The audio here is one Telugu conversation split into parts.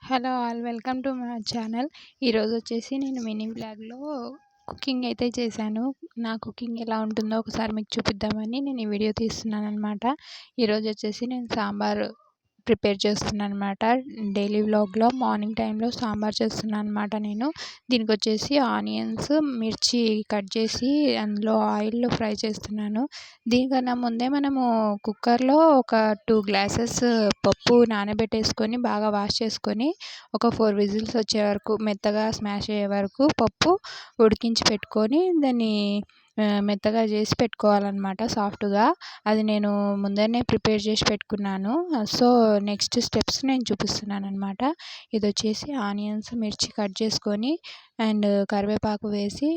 Hello all welcome to my channel. ఈరోజు వచ్చేసి నేను మినీ వ్లాగ్‌లో కుకింగ్ అయితే చేశాను. నా కుకింగ్ ఎలా ఉంటుందో ఒకసారి మీకు చూపిద్దామని నేను ఈ వీడియో తీస్తున్నాననమాట. ఈరోజు వచ్చేసి నేను సాంబార్ ప్రిపేర్ చేస్తున్నాననమాట. డైలీ వ్లాగ్‌లో మార్నింగ్ టైంలో సాంబార్ చేస్తున్నాననమాట నేను. దీనికొచ్చేసి ఆనియన్స్, మిర్చి కట్ చేసి అందులో ఆయిల్‌లో ఫ్రై చేస్తున్నాను. దీనికన్నా ముందే మనము కుక్కర్‌లో ఒక 2 గ్లాసెస్ పప్పు నానబెట్టేసుకొని బాగా వాష్ చేసుకొని ఒక 4 విజిల్స్ వచ్చే వరకు మెత్తగా స్మాష్ అయ్యే వరకు పప్పు ఉడికించి పెట్టుకొని దాన్ని మెత్తగా చేసి పెట్టుకోవాలన్నమాట సాఫ్ట్‌గా. అది నేను ముందరనే ప్రిపేర్ చేసి పెట్టుకున్నాను. సో, నెక్స్ట్ స్టెప్స్ నేను చూపిస్తున్నానన్నమాట. ఇదొచ్చేసి ఆనియన్స్, మిర్చి కట్ చేసుకొని అండ్ కరివేపాకు వేసి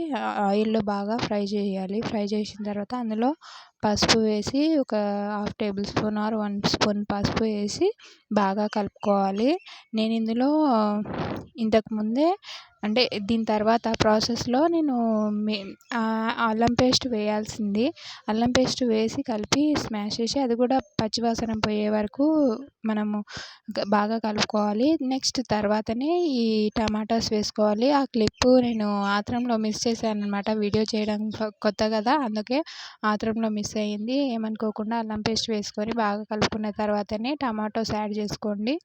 ఆయిల్‌లో బాగా ఫ్రై చేయాలి. ఫ్రై చేసిన తర్వాత అందులో పసుపు వేసి ఒక half table spoon or 1 spoon పసుపు వేసి బాగా కలుపుకోవాలి. నేను ఇందులో ఇంతకుముందే అంటే దీని తర్వాత ప్రాసెస్‌లో నేను అల్లం పేస్ట్ వేయాల్సింది. అల్లం పేస్ట్ వేసి కలిపి స్మాష్ చేసి అది కూడా పచ్చివాసన పోయే వరకు మనము బాగా కలుపుకోవాలి. నెక్స్ట్ తర్వాతనే ఈ టమాటాస్ వేసుకోవాలి. ఆ క్లిప్పు నేను ఆత్రంలో మిస్ చేశాననమాట. వీడియో చేయడం కొత్త కదా! అందుకే ఆత్రంలో మిస్ అయింది. ఏమనుకోకుండా అల్లం పేస్ట్ వేసుకొని బాగా కలుపుకున్న తర్వాతనే టమాటోస్ యాడ్ చేసుకోండి.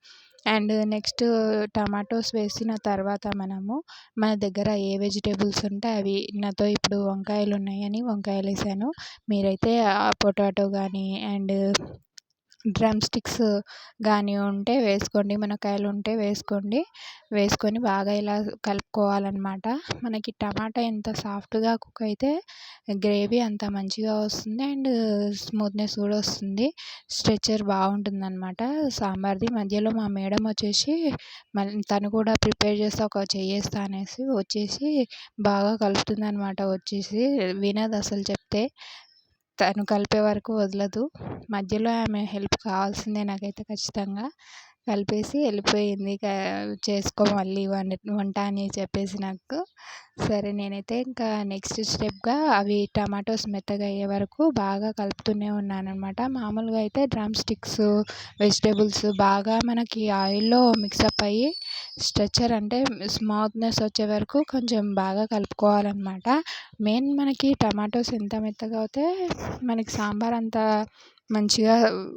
అండ్ నెక్స్ట్ టమాటోస్ వేసిన తర్వాత మన దగ్గర ఏ వెజిటేబుల్స్ ఉంటే అవి నాతో ఇప్పుడు వంకాయలు ఉన్నాయని వంకాయలు వేసాను. మీరైతే పొటాటో కానీ అండ్ డ్రమ్ స్టిక్స్ గానీ ఉంటే వేసుకోండి. మునక్కాయలు ఉంటే వేసుకోండి. వేసుకొని బాగా ఇలా కలుపుకోవాలన్నమాట. మనకి టమాటా ఎంత సాఫ్ట్‌గా కుక్ అయితే గ్రేవీ అంత మంచిగా వస్తుంది అండ్ స్మూత్‌నెస్ కూడా వస్తుంది. స్ట్రక్చర్ బాగుంటుందన్నమాట సాంబార్‌ది. మధ్యలో మా మేడం వచ్చేసి తను కూడా ప్రిపేర్ చేస్తా ఒక చెయ్యేస్తా అనేసి వచ్చేసి బాగా కలుపుతుందన్నమాట వచ్చేసి. వినదు అసలు చెప్తే. తను కలిపే వరకు వదలదు. మధ్యలో ఆమె హెల్ప్ కావాల్సిందే నాకైతే ఖచ్చితంగా. కలిపేసి వెళ్ళిపోయింది. చేసుకో మళ్ళీ వంట అని చెప్పేసి నాకు. సరే నేనైతే ఇంకా నెక్స్ట్ స్టెప్‌గా అవి టమాటోస్ మెత్తగా అయ్యే వరకు బాగా కలుపుతూనే ఉన్నాననమాట. మామూలుగా అయితే డ్రమ్ స్టిక్స్, వెజిటేబుల్స్ బాగా మనకి ఆయిల్‌లో మిక్సప్ అయ్యి స్ట్రక్చర్ అంటే స్మూత్‌నెస్ వచ్చే వరకు కొంచెం బాగా కలుపుకోవాలనమాట. మెయిన్ మనకి టమాటోస్ ఎంత మెత్తగా అవుతే మనకి సాంబార్ అంత మంచిగా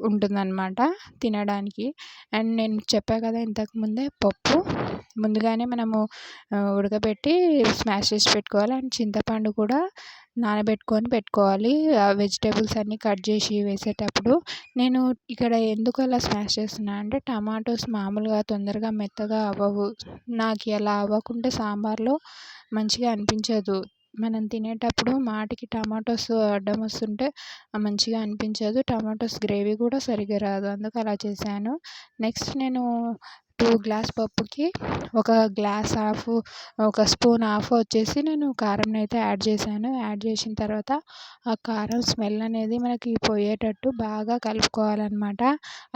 ఉంటుందన్నమాట తినడానికి. అండ్ నేను చెప్పా కదా ఇంతకుముందే పప్పు ముందుగానే మనము ఉడకబెట్టి స్మాష్ చేసి పెట్టుకోవాలి. అండ్ చింతపండు కూడా నానబెట్టుకొని పెట్టుకోవాలి. ఆ వెజిటేబుల్స్ అన్నీ కట్ చేసి వేసేటప్పుడు. నేను ఇక్కడ ఎందుకు అలా స్మాష్ చేస్తున్నా అంటే టమాటోస్ మామూలుగా తొందరగా మెత్తగా అవ్వవు. నాకు అలా అవ్వకుంటే సాంబార్లో మంచిగా అనిపించదు. మనం తినేటప్పుడు మాటికి టమాటోస్ అడ్డం వస్తుంటే మంచిగా అనిపించదు. టమాటోస్ గ్రేవీ కూడా సరిగ్గా రాదు. అందుకు అలా చేశాను. నెక్స్ట్ నేను 2 గ్లాస్ పప్పుకి ఒక గ్లాస్ హాఫ్ ఒక స్పూన్ హాఫ్ వచ్చేసి నేను కారంనైతే యాడ్ చేశాను. యాడ్ చేసిన తర్వాత ఆ కారం స్మెల్ అనేది మనకి పోయేటట్టు బాగా కలుపుకోవాలన్నమాట.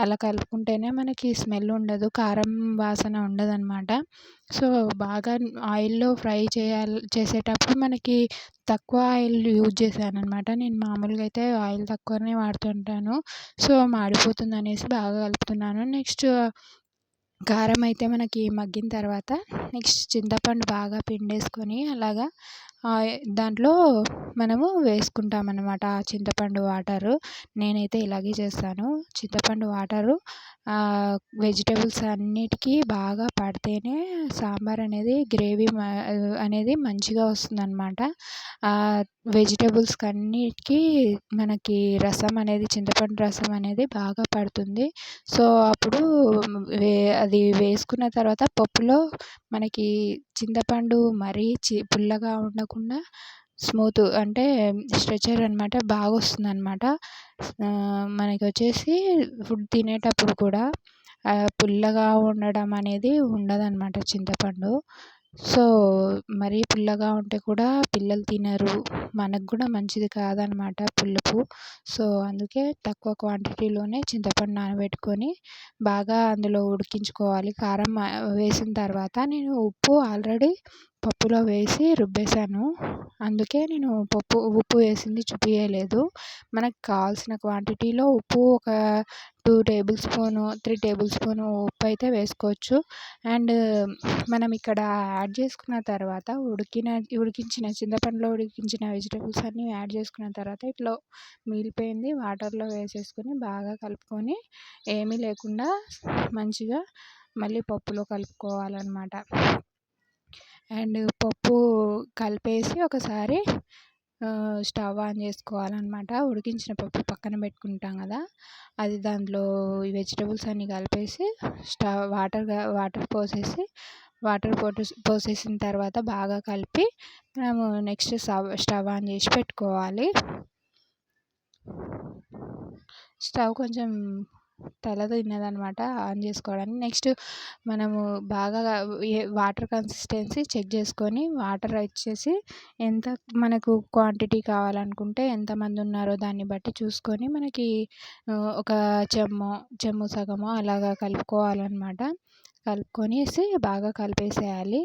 అలా కలుపుకుంటేనే మనకి స్మెల్ ఉండదు. కారం వాసన ఉండదన్నమాట. సో, బాగా ఆయిల్‌లో ఫ్రై చేసేటప్పుడు మనకి తక్కువ ఆయిల్ యూజ్ చేశాననమాట. నేను మామూలుగా అయితే ఆయిల్ తక్కువనే వాడుతుంటాను. సో, మాడిపోతుందనేసి బాగా కలుపుతున్నాను. నెక్స్ట్ కారం అయితే మనకి మగ్గిన తర్వాత నెక్స్ట్ చింతపండు బాగా పిండేసుకొని అలాగా దాంట్లో మనము వేసుకుంటామన్నమాట ఆ చింతపండు వాటరు. నేనైతే ఇలాగే చేస్తాను. చింతపండు వాటరు వెజిటేబుల్స్ అన్నిటికీ బాగా పడితేనే సాంబార్ అనేది గ్రేవీ అనేది మంచిగా వస్తుందన్నమాట. వెజిటేబుల్స్‌కి అన్నిటికీ మనకి రసం అనేది చింతపండు రసం అనేది బాగా పడుతుంది. సో, అప్పుడు అది వేసుకున్న తర్వాత పప్పులో మనకి చింతపండు మరీ పుల్లగా ఉండకుండా స్మూత్ అంటే స్ట్రెచర్ అనమాట బాగొస్తుందనమాట. మనకొచ్చేసి ఫుడ్ తినేటప్పుడు కూడా పుల్లగా ఉండడం అనేది ఉండదనమాట చింతపండు. సో, మరీ పుల్లగా ఉంటే కూడా పిల్లలు తినరు. మనకు కూడా మంచిది కాదనమాట పులుపు. సో, అందుకే తక్కువ క్వాంటిటీలోనే చింతపండు నానబెట్టుకొని బాగా అందులో ఉడికించుకోవాలి. కారం వేసిన తర్వాత నేను ఉప్పు ఆల్రెడీ పప్పులో వేసి రుబ్బేశాను. అందుకే నేను ఉప్పు వేసింది చూపియలేదు. మనకు కావాల్సిన క్వాంటిటీలో ఉప్పు ఒక 2 టేబుల్ స్పూను, 3 టేబుల్ స్పూను ఉప్పయితే వేసుకోవచ్చు. అండ్ మనం ఇక్కడ యాడ్ చేసుకున్న తర్వాత చింతపండులో ఉడికించిన వెజిటబుల్స్ అన్నీ యాడ్ చేసుకున్న తర్వాత ఇట్లా మిగిలిపోయింది వాటర్‌లో వేసేసుకొని బాగా కలుపుకొని ఏమీ లేకుండా మంచిగా మళ్ళీ పప్పులో కలుపుకోవాలనమాట. అండ్ పప్పు కలిపేసి ఒకసారి స్టవ్ ఆన్ చేసుకోవాలనమాట. ఉడికించిన పప్పు పక్కన పెట్టుకుంటాం కదా, అది దాంట్లో ఈ వెజిటబుల్స్ అన్నీ కలిపేసి వాటర్ పోసేసిన తర్వాత బాగా కలిపి మనము నెక్స్ట్ స్టవ్ ఆన్ చేసి పెట్టుకోవాలి. స్టవ్ కొంచెం తల తిన్నదనమాట ఆన్ చేసుకోవడానికి. నెక్స్ట్ మనము బాగా వాటర్ కన్సిస్టెన్సీ చెక్ చేసుకొని వాటర్ వచ్చేసి ఎంత మనకు క్వాంటిటీ కావాలనుకుంటే ఎంతమంది ఉన్నారో దాన్ని బట్టి చూసుకొని మనకి ఒక చెమ్ము సగమో అలాగా కలుపుకోవాలన్నమాట. కలుపుకొనేసి బాగా కలిపేసేయాలి.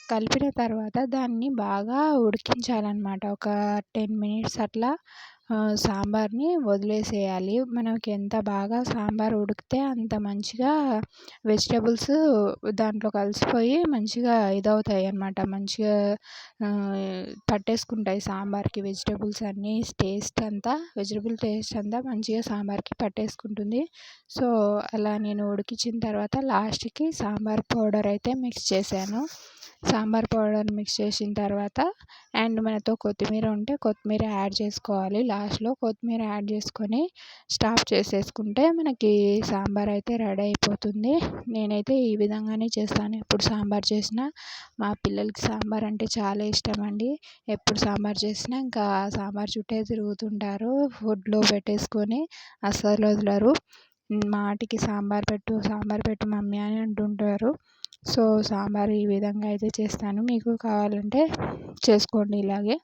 కలిపిన తర్వాత దాన్ని బాగా ఉడికించాలన్నమాట. ఒక 10 మినిట్స్ అట్లా సాంబార్ని వదిలేసేయాలి. మనకి ఎంత బాగా సాంబార్ ఉడికితే అంత మంచిగా వెజిటబుల్స్ దాంట్లో కలిసిపోయి మంచిగా ఇదవుతాయి అన్నమాట. మంచిగా పట్టేసుకుంటాయి సాంబార్కి వెజిటబుల్స్ అన్నీ. వెజిటబుల్ టేస్ట్ అంతా మంచిగా సాంబార్కి పట్టేసుకుంటుంది. సో అలా నేను ఉడికించిన తర్వాత లాస్ట్‌కి సాంబార్ పౌడర్ అయితే మిక్స్ చేశాను. సాంబార్ పౌడర్ మిక్స్ చేసిన తర్వాత అండ్ మనతో కొత్తిమీర ఉంటే కొత్తిమీర యాడ్ చేసుకోవాలి. లాస్ట్‌లో కొత్తిమీర యాడ్ చేసుకొని స్టాప్ చేసేసుకుంటే మనకి సాంబార్ అయితే రెడీ అయిపోతుంది. నేనైతే ఈ విధంగానే చేస్తాను ఎప్పుడు సాంబార్ చేసినా. మా పిల్లలకి సాంబార్ అంటే చాలా ఇష్టమండి. ఎప్పుడు సాంబార్ చేసినా ఇంకా సాంబార్ చుట్టే తిరుగుతుంటారు. ఫుడ్‌లో పెట్టేసుకొని అస్సలు వదలరు. మాటికి సాంబార్ పెట్టు మమ్మీ అని అంటుంటారు. సో సాంబార్ ఈ విధంగా అయితే చేస్తాను. మీకు కావాలంటే చేసుకోండి ఇలాగే.